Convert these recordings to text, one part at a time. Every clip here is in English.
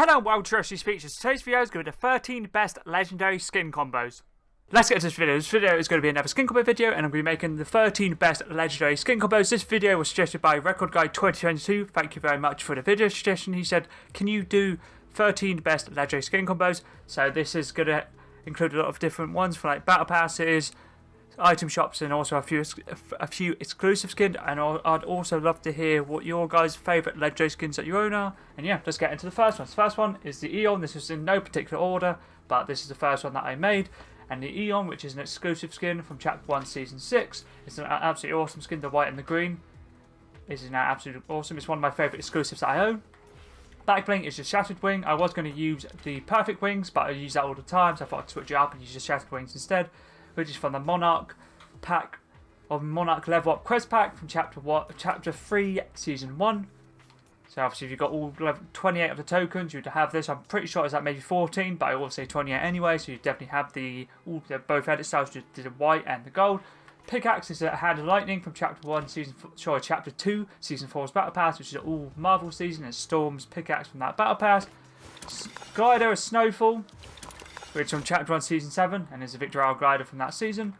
Hello, welcome to Rusty Speeches. Today's video is going to be the 13 best legendary skin combos. Let's get into this video. This video is going to be another skin combo video, and I'm going to be making the 13 best legendary skin combos. This video was suggested by Record Guy 2022. Thank you very much for the video suggestion. He said, can you do 13 best legendary skin combos? So this is going to include a lot of different ones for like battle passes, item shops, and also a few exclusive skins. And I'd also love to hear what your guys' favourite legendary skins that you own are. And yeah, let's get into the first one. The first one is the Eon. This is in no particular order, but this is the first one that I made. And the Eon, which is an exclusive skin from Chapter 1 Season 6. It's an absolutely awesome skin, the white and the green. This is now absolutely awesome. It's one of my favourite exclusives that I own. Backbling is the Shattered Wing. I was going to use the Perfect Wings, but I use that all the time, so I thought I'd switch it up and use the Shattered Wings instead, which is from the Monarch pack of Monarch Level Up Quest Pack from Chapter 3 Season 1. So obviously if you've got all 28 of the tokens, you'd have this. I'm pretty sure it's like maybe 14, but I always say 28 anyway, so you definitely have both edit styles, the white and the gold. Pickaxe is a Hand of Lightning from Chapter 2 Season 4's Battle Pass, which is all Marvel season, and Storm's Pickaxe from that Battle Pass. Glider is Snowfall, which is from Chapter 1 Season 7, and is a Victor Isle glider from that season.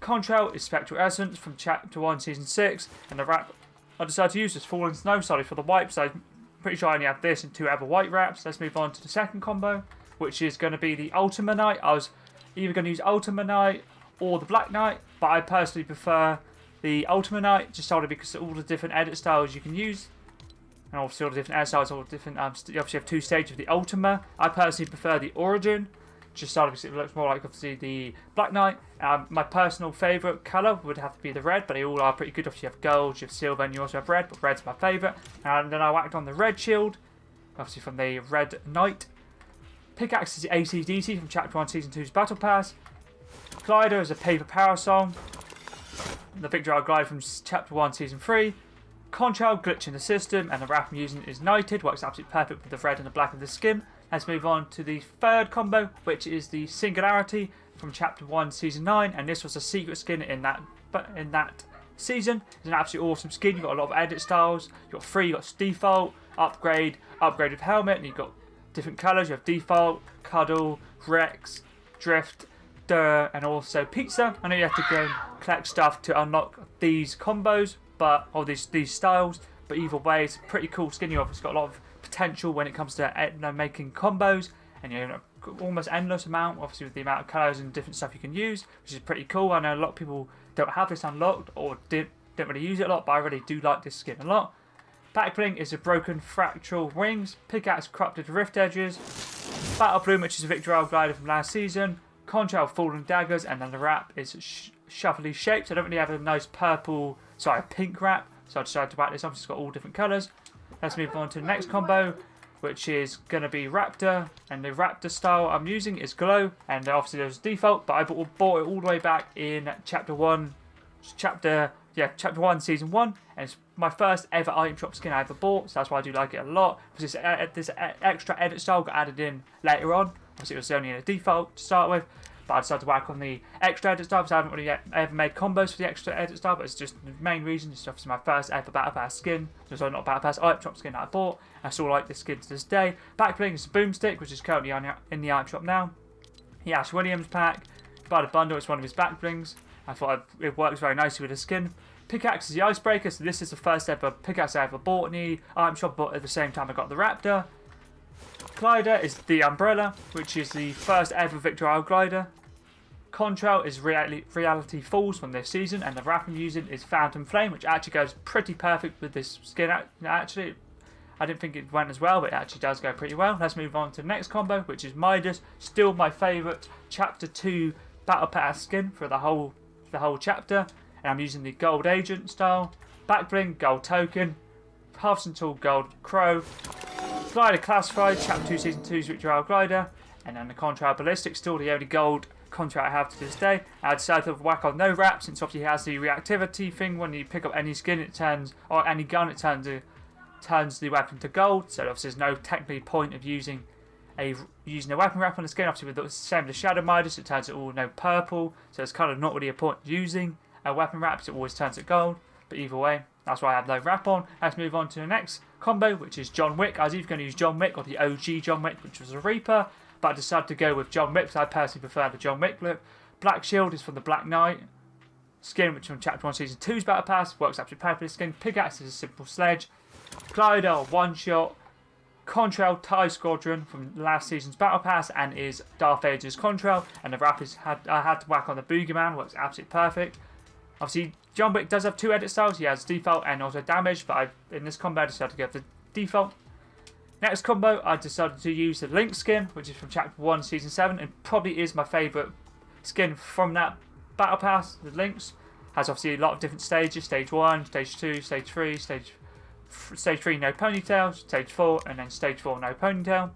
Contrail is Spectral Essence from Chapter 1 Season 6, and the wrap I decided to use this Fallen Snow solid for the wipe, so I'm pretty sure I only have this and two other white wraps. Let's move on to the second combo, which is going to be the Ultima Knight. I was either going to use Ultima Knight or the Black Knight, but I personally prefer the Ultima Knight, just solely because of all the different edit styles you can use. And obviously all the different edit styles, all the different, you obviously have two stages of the Ultima. I personally prefer the Origin, just solely because it looks more like obviously the Black Knight. My personal favourite colour would have to be the red, but they all are pretty good. Obviously you have gold, you have silver, and you also have red, but red's my favourite. And then I whacked on the red shield, obviously from the Red Knight. Pickaxe is the AC/DC from Chapter 1 Season 2's Battle Pass. Glider is a Paper Parasol, the Victor Isle glider from Chapter 1 Season 3. Contrail, glitch in the system, and the wrap I'm using is Knighted, works absolutely perfect with the red and the black of the skin. Let's move on to the third combo, which is the Singularity from Chapter 1 Season 9, and this was a secret skin in that season. It's an absolutely awesome skin. You've got a lot of edit styles. You've got free, you've got default, upgrade with helmet, and you've got different colours. You have default, cuddle, Rex, drift, Dyer, and also pizza. I know you have to go and collect stuff to unlock these combos, or these styles, but either way, it's a pretty cool skin. You've obviously got a lot of potential when it comes to making combos, and almost endless amount, obviously with the amount of colours and different stuff you can use, which is pretty cool. I know a lot of people don't have this unlocked or don't really use it a lot, but I really do like this skin a lot. Backbling is a Broken Fractal Wings, Pickaxe Corrupted Rift Edges, Battle Bloom, which is a Victor Isle glider from last season, Contrail Fallen Daggers, and then the wrap is Shuffly Shapes. I don't really have a nice pink wrap, so I decided to whack this off. It's got all different colours. Let's move on to the next combo, which is going to be Raptor, and the Raptor style I'm using is Glow, and obviously there's default, but I bought it all the way back in Chapter 1 Season 1, and it's my first ever item shop skin I ever bought, so that's why I do like it a lot, because this extra edit style got added in later on. Obviously it was only in a default to start with, but I decided to whack on the extra edit style because I haven't really ever made combos for the extra edit style, but it's just the main reason. It's obviously my first ever Battle Pass skin. So not Battle Pass, item shop skin that I bought. I still like this skin to this day. Backbling is a Boomstick, which is currently in the item shop now. The Ash Williams pack. By the bundle, it's one of his backblings. I thought it works very nicely with the skin. Pickaxe is the Icebreaker, so this is the first ever pickaxe I ever bought in the item shop, but at the same time I got the Raptor. Glider is the Umbrella, which is the first ever Victor Isle glider. Contrail is Reality Falls from this season, and the wrap I'm using is Phantom Flame, which actually goes pretty perfect with this skin. Actually, I didn't think it went as well, but it actually does go pretty well. Let's move on to the next combo, which is Midas, still my favourite Chapter 2 Battle Pass skin for the whole chapter, and I'm using the Gold Agent style. Backbling, Gold Token, Half Centaur, Gold Crow, Glider Classified, Chapter 2 Season 2's Victor Isle glider, and then the Contrail Ballistic, still the only gold contract I have to this day. I decided to whack on no wrap, since obviously it has the reactivity thing. When you pick up any skin, or any gun, it turns the weapon to gold. So obviously there's no technically point of using a weapon wrap on the skin. Obviously with the same as Shadow Midas, it turns it all purple. So it's kind of not really a point of using a weapon wrap, so it always turns it gold. But either way, that's why I have no wrap on. Let's move on to the next combo, which is John Wick. I was either going to use John Wick or the OG John Wick, which was a Reaper, but I decided to go with John Wick because I personally prefer the John Wick look. Black Shield is from the Black Knight skin, which is from Chapter 1 Season 2's Battle Pass. Works absolutely perfectly. Skin. Pickaxe is a simple sledge. Glider, one shot. Contrail, TIE Squadron from last season's Battle Pass and is Darth Vader's Contrail. And the wrap is I had to whack on the Boogeyman. Works absolutely perfect. Obviously, John Wick does have two edit styles. He has default and also damage, but in this combo I decided to go for the default. Next combo, I decided to use the Link skin, which is from Chapter 1 Season 7 and probably is my favourite skin from that Battle Pass. The Links has obviously a lot of different stages: Stage 1, Stage 2, Stage 3, Stage 3 no ponytail, Stage 4, and then Stage 4 no ponytail.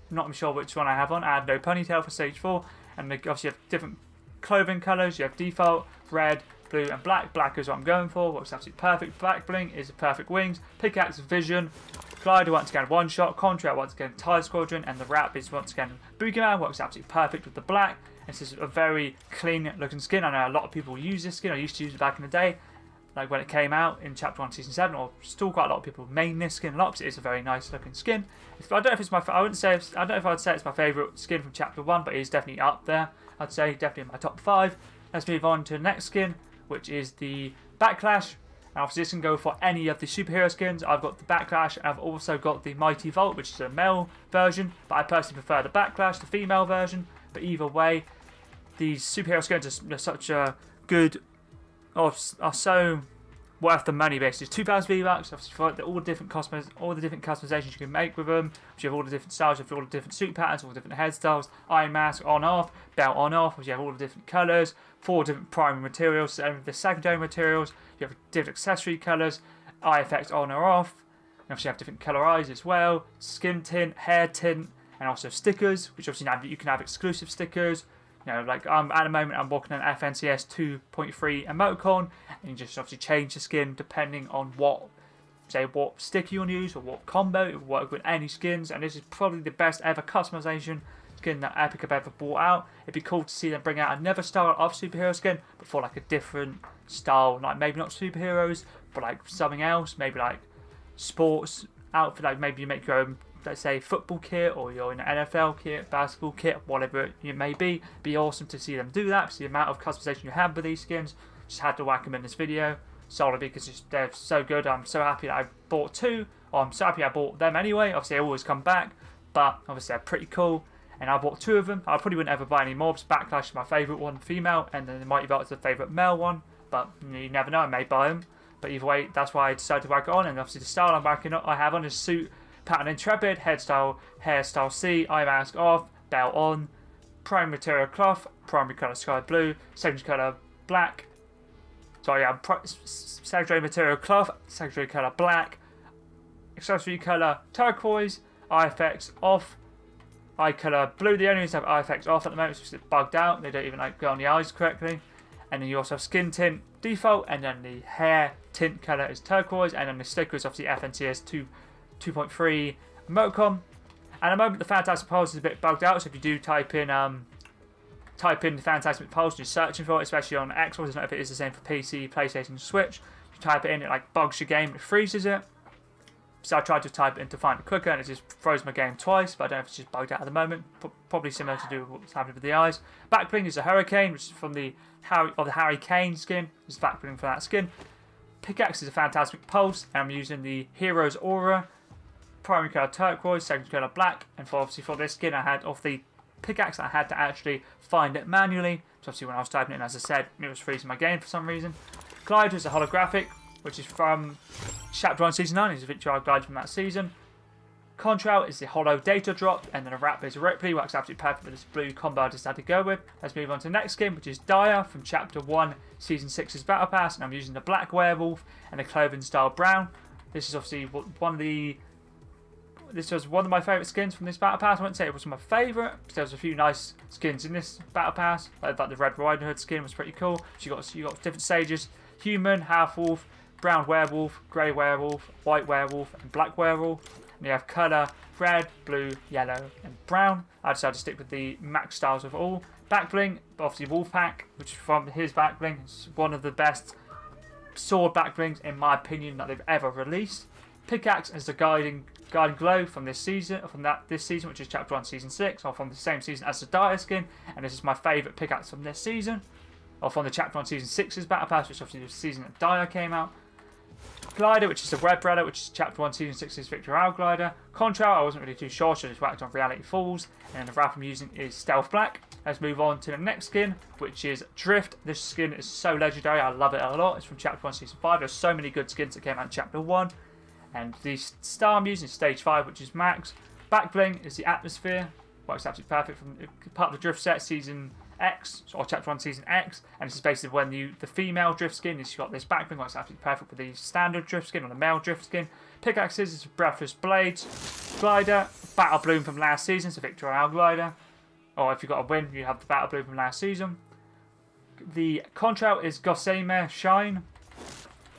I'm not sure which one I have on. I have no ponytail for Stage 4, and they obviously have different clothing colours. You have default, red, blue, and black. Black is what I'm going for. Works absolutely perfect. Black bling is perfect wings. Pickaxe vision. Glider once again one shot. Contrail once again TIE Squadron, and the wrap is once again Boogeyman. Works absolutely perfect with the black. This is a very clean looking skin. I know a lot of people use this skin. I used to use it back in the day, like when it came out in Chapter 1 Season 7, or still quite a lot of people main this skin a lot because it is a very nice looking skin. I don't know if it's my I don't know if I'd say it's my favourite skin from Chapter 1, but it is definitely up there. I'd say definitely in my top 5. Let's move on to the next skin, which is the Backlash. And obviously this can go for any of the superhero skins. I've got the Backlash and I've also got the Mighty Vault, which is a male version, but I personally prefer the Backlash, the female version. But either way, these superhero skins are such a good, are so worth the money basically. It's 2,000 V-Bucks, obviously for all the different customizations you can make with them. You have all the different styles, you have all the different suit patterns, all the different hairstyles, iron mask on off, belt on off, you have all the different colours, 4 different primary materials, and the secondary materials, you have different accessory colours, eye effects on or off, and obviously you have different colour eyes as well, skin tint, hair tint, and also stickers, which obviously now you can have exclusive stickers. You know, like at the moment I'm working on FNCS 2.3 emoticon, and you just obviously change the skin depending on what sticker you want to use or what combo. It will work with any skins, and this is probably the best ever customization skin that Epic have ever brought out. It'd be cool to see them bring out another style of superhero skin, but for like a different style, like maybe not superheroes, but like something else, maybe like sports outfit, like maybe you make your own, let's say, football kit, or you're in an NFL kit, basketball kit, whatever it may be. Be awesome to see them do that, because the amount of customization you have with these skins. Just had to whack them in this video solely because they're so good. I'm so happy that I bought 2, or I'm so happy I bought them anyway. Obviously they always come back, but obviously they're pretty cool, and I bought 2 of them. I probably wouldn't ever buy any more because Backlash is my favourite one, female, and then the Mighty Vault is the favourite male one, but you never know, I may buy them. But either way, that's why I decided to whack it on. And obviously the style I have on is suit pattern Intrepid, hairstyle C, eye mask off, belt on, primary material cloth, primary colour sky blue, secondary colour black. Secondary material cloth, secondary colour black, accessory colour turquoise, eye effects off, eye colour blue. The only reason I have eye effects off at the moment is because it's bugged out. They don't even go on the eyes correctly. And then you also have skin tint default, and then the hair tint colour is turquoise, and then the sticker is obviously FNCS 2.3 emoticon. And at the moment the Fantastic Pulse is a bit bugged out, so if you do type in the Fantastic Pulse and you're searching for it, especially on Xbox, I don't know if it is the same for PC, PlayStation, Switch, you type it in, it like bugs your game, it freezes it. So I tried to type it in to find it quicker, and it just froze my game twice, but I don't know if it's just bugged out at the moment. Probably similar to do with what's happening with the eyes. Backbling is a Hurricane, which is from the Harry Kane skin. It's backbling for that skin. Pickaxe is a Fantastic Pulse, and I'm using the Hero's Aura. Primary colour turquoise, secondary colour black, and obviously for this skin I had off the pickaxe, I had to actually find it manually. So obviously when I was typing it in, as I said, it was freezing my game for some reason. Glider is a holographic, which is from Chapter 1 Season 9, it's a Victoria Glider from that season. Contrail is the holo data drop, and then a wrap is Ripley, works absolutely perfect with this blue combo I decided to go with. Let's move on to the next skin, which is Dyer from Chapter 1 Season 6's Battle Pass, and I'm using the black werewolf and the clothing style brown. This is obviously this was one of my favourite skins from this Battle Pass. I wouldn't say it was my favourite, because there was a few nice skins in this Battle Pass. Like the Red Riding Hood skin was pretty cool. So you got different stages: human, half wolf, brown werewolf, grey werewolf, white werewolf, and black werewolf. And you have colour red, blue, yellow, and brown. I decided to stick with the max styles of all. Backbling, obviously Wolfpack, which from his backbling is one of the best sword backblings in my opinion that they've ever released. Pickaxe as the guiding glow from this season, this season, which is Chapter 1, Season 6, or from the same season as the Dyer skin, and this is my favourite pickaxe from this season, or from the Chapter 1, Season 6's Battle Pass, which obviously was the season that Dyer came out. Glider, which is the Web Breader, which is Chapter 1, Season 6's Victor Royale glider. Contrail, I wasn't really too sure, so I just whacked on Reality Falls, and the wrap I'm using is Stealth Black. Let's move on to the next skin, which is Drift. This skin is so legendary, I love it a lot. It's from Chapter 1, Season 5. There's so many good skins that came out in Chapter 1. And the star I'm using is Stage 5, which is Max. Backbling is the Atmosphere. Works absolutely perfect from part of the Drift set, Season X, or Chapter 1, Season X. And this is basically when the female Drift skin is got this backbling. Works absolutely perfect with the standard Drift skin or the male Drift skin. Pickaxes is Breathless Blades. Glider, Battle Bloom from last season, so Victor Royale glider. Or if you've got a win, you have the Battle Bloom from last season. The contrail is Gossamer Shine.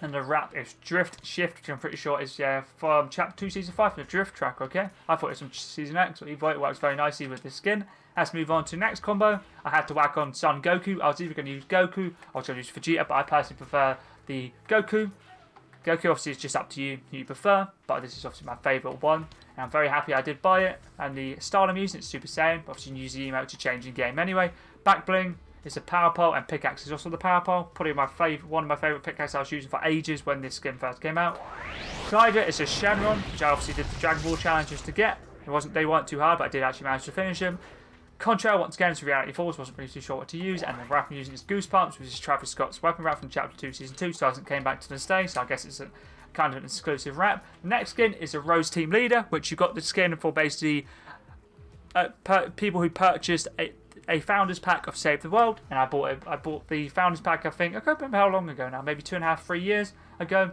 And the wrap is Drift Shift, which I'm pretty sure is from Chapter 2, Season 5 from the Drift track, okay? I thought it was from Season X, but either way, it works very nicely with this skin. Let's move on to the next combo. I had to whack on Son Goku. I was either going to use Goku or I was going to use Vegeta, but I personally prefer the Goku. Goku obviously is just up to you who you prefer, but this is obviously my favourite one. And I'm very happy I did buy it. And the style I'm using is Super Saiyan, but obviously you can use the emote to change in game anyway. Back Bling is a power pole, and pickaxe is also the power pole. Probably one of my favourite pickaxes I was using for ages when this skin first came out. Glider is a Shenron, which I obviously did the Dragon Ball challenges to get. They weren't too hard, but I did actually manage to finish them. Contrail, once again, is Reality Falls. Wasn't really too sure what to use. And the wrap I'm using is Goosebumps, which is Travis Scott's weapon wrap from Chapter 2, Season 2. So it hasn't came back to this day, so I guess it's kind of an exclusive wrap. The next skin is a Rose Team Leader, which you got the skin for basically people who purchased a Founders Pack of Save the World, and I bought the Founders Pack, I think, I can't remember how long ago now, maybe 2.5, 3 years ago,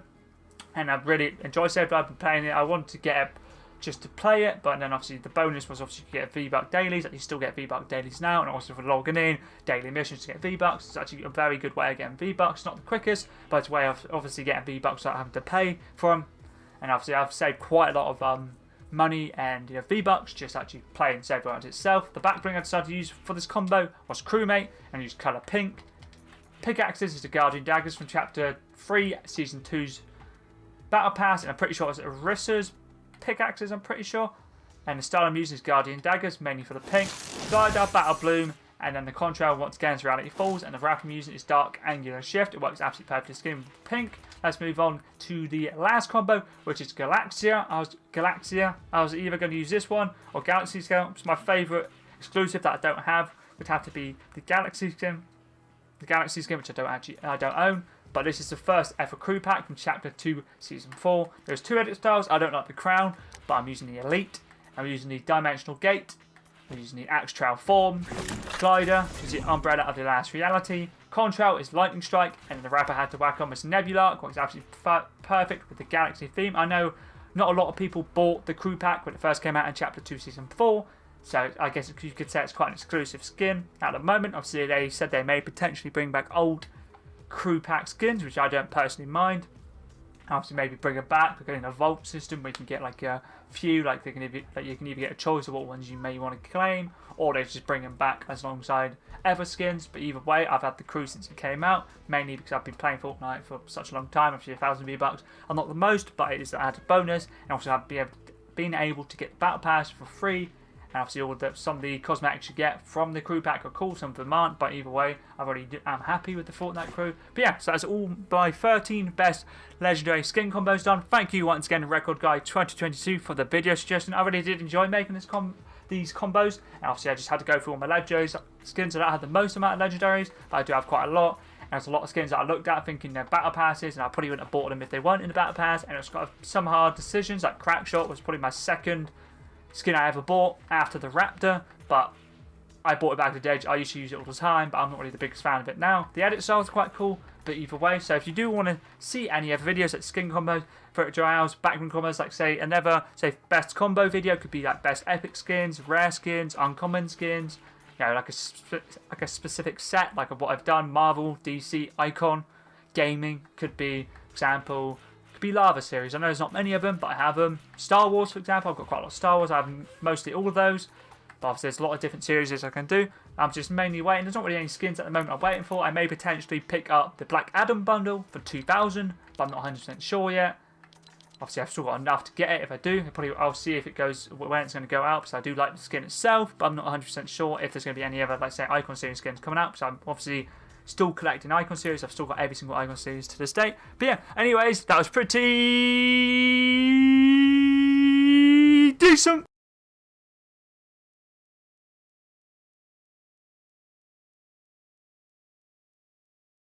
and I've really enjoyed Save the World. I've been playing it. I wanted to get it just to play it, but then obviously the bonus was obviously you get V-Buck dailies, that you still get V-Buck dailies now, and also for logging in, daily missions to get V-Bucks. It's actually a very good way of getting V-Bucks, not the quickest, but it's a way of obviously getting V-Bucks without having to pay for them, and obviously I've saved quite a lot of money and V-Bucks just actually playing Save the World itself. The back bling I decided to use for this combo was Crewmate, and I used colour pink. Pickaxes is the Guardian Daggers from Chapter 3, Season 2's Battle Pass, and I'm pretty sure it's Arissa's pickaxes, I'm pretty sure. And the style I'm using is Guardian Daggers, mainly for the pink. Glider, Battle Bloom, and then the contrail once again is Reality Falls, and the wrap I'm using is Dark Angular Shift. It works absolutely perfectly skin with pink. Let's move on to the last combo, which is Galaxia. I was either going to use this one or Galaxy Skin. It's my favourite exclusive that I don't have. Would have to be the Galaxy Skin. The Galaxy Skin, which I don't own. But this is the first ever crew pack from Chapter 2, Season 4. There's two edit styles. I don't like the Crown, but I'm using the Elite. I'm using the Dimensional Gate. I'm using the Axe Trail Form. Glider is the Umbrella of the Last Reality. Contrail is Lightning Strike, and the wrap I had to whack on was Nebula, which is absolutely perfect with the Galaxy theme. I know not a lot of people bought the crew pack when it first came out in Chapter 2, Season 4, so I guess you could say it's quite an exclusive skin at the moment. Obviously, they said they may potentially bring back old crew pack skins, which I don't personally mind. Obviously, maybe bring it back, like in a vault system where you can get like a few, like you can either get a choice of what ones you may want to claim, or they just bring them back as alongside other skins. But either way, I've had the crew since it came out, mainly because I've been playing Fortnite for such a long time. Obviously, 1,000 V-Bucks are not the most, but it is an added bonus, and also I've been able to get the Battle Pass for free. And obviously, some of the cosmetics you get from the crew pack are cool, some of them aren't, but either way, I'm happy with the Fortnite crew. But yeah, so that's all my 13 best legendary skin combos done. Thank you once again, Record Guy 2022, for the video suggestion. I really did enjoy making these combos, and obviously I just had to go through all my legendaries skins. I don't have the most amount of legendaries, but I do have quite a lot. And there's a lot of skins that I looked at thinking they're battle passes, and I probably wouldn't have bought them if they weren't in the battle pass. And it's got some hard decisions, like Crackshot was probably my second skin I ever bought after the Raptor, but I bought it back to the edge. I used to use it all the time, but I'm not really the biggest fan of it now. The edit style is quite cool, but either way, so if you do want to see any other videos like skin combos, Fortnite Royales, background combos, like say another best combo video, could be like best epic skins, rare skins, uncommon skins, you know, like a specific set, like of what I've done, Marvel, DC, Icon, gaming, could be, for example, could be Lava series. I know there's not many of them, but I have them. Star Wars, for example, I've got quite a lot of Star Wars. I have mostly all of those, but obviously there's a lot of different series I can do. I'm just mainly waiting. There's not really any skins at the moment I'm waiting for. I may potentially pick up the Black Adam bundle for 2,000, but I'm not 100% sure yet. Obviously, I've still got enough to get it. If I do, I'll see if it goes when it's going to go out, because I do like the skin itself, but I'm not 100% sure if there's going to be any other, like say, Icon Series skins coming out. So I'm obviously still collecting Icon Series. I've still got every single Icon Series to this date. But yeah, anyways, that was pretty decent.